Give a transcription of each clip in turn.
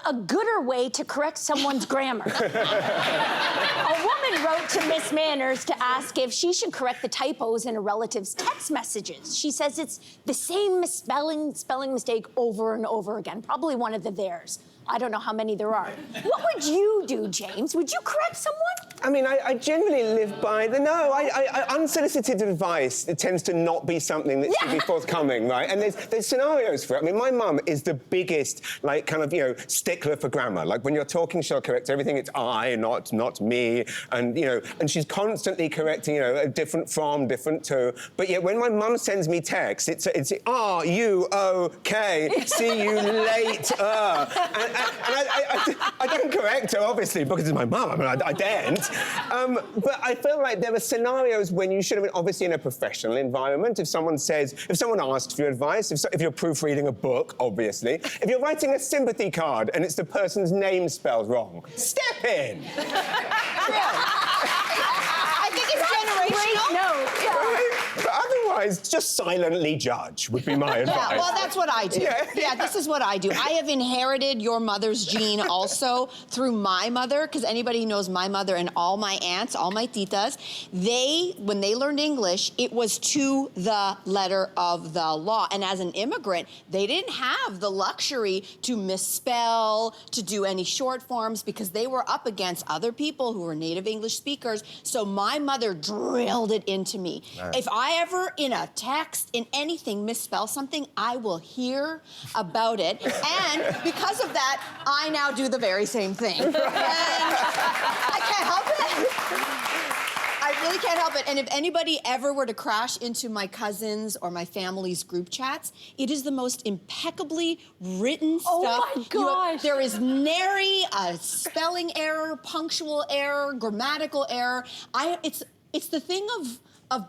a gooder way to correct someone's grammar. A woman wrote to Miss Manners to ask if she should correct the typos in a relative's text messages. She says it's the same spelling mistake over and over again, probably one of the theirs. I don't know how many there are. What would you do, James? Would you correct someone? I mean, I generally live by the unsolicited advice. It tends to not be something that should be forthcoming, right? And there's scenarios for it. I mean, my mum is the biggest, like, kind of, stickler for grammar. Like, when you're talking, she'll correct everything. It's I, not me. And, and she's constantly correcting, a different from, different to. But yet, when my mum sends me texts, it's R-U-O-K, see you later. And I don't correct her, obviously, because it's my mum. I mean, I daren't. But I feel like there are scenarios when you should have been obviously in a professional environment. If someone asks for your advice, if you're proofreading a book, obviously, if you're writing a sympathy card and it's the person's name spelled wrong, step in. I think it's generational. No. But otherwise, just silently judge would be my advice. Yeah, well, that's what I do. Yeah, this is what I do. I have inherited your mother's gene also through my mother, because anybody who knows my mother and all my aunts, all my titas, when they learned English, it was to the letter of the law. And as an immigrant, they didn't have the luxury to misspell, to do any short forms, because they were up against other people who were native English speakers. So my mother drilled it into me. Right. If I ever, in a text, in anything, misspell something, I will hear about it. And because of that, I now do the very same thing. And I can't help it. I really can't help it. And if anybody ever were to crash into my cousins or my family's group chats, it is the most impeccably written stuff. Oh my gosh. There is nary a spelling error, punctual error, grammatical error. It's the thing of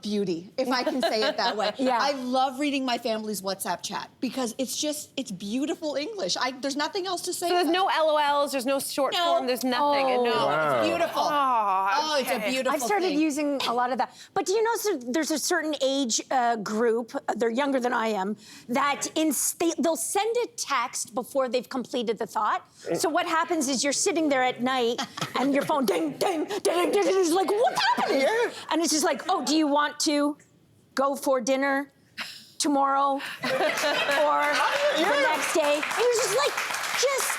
beauty, if I can say it that way. Yeah. I love reading my family's WhatsApp chat because it's beautiful English. There's nothing else to say. So there's no LOLs, there's no short form, there's nothing. Oh, No, wow. it's beautiful. Oh, It's a beautiful I've started thing. using a lot of that. But do you know there's a certain age group, they're younger than I am, that they'll send a text before they've completed the thought. So what happens is you're sitting there at night and your phone ding, ding, ding, ding, ding, it's like, what's happening? Yeah. And it's just like, oh, do you want to go for dinner tomorrow or the next day? And you're just like, just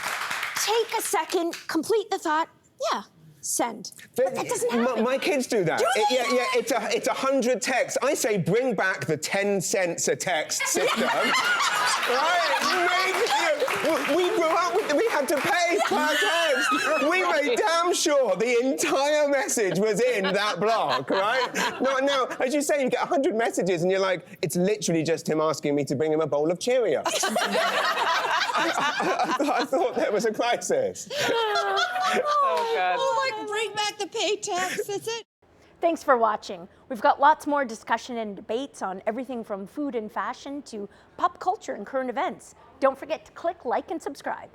take a second, complete the thought, yeah. Send. But that doesn't happen. My kids do that. It's 100 texts. I say bring back the 10 cents a text system. Right? We grew up with we had to pay per text. We made damn sure the entire message was in that block, right? No, as you say, you get 100 messages and you're like, it's literally just him asking me to bring him a bowl of Cheerios. I thought there was a crisis. Oh, God. Bring back the pay tax, that's it. Thanks for watching. We've got lots more discussion and debates on everything from food and fashion to pop culture and current events. Don't forget to click like and subscribe.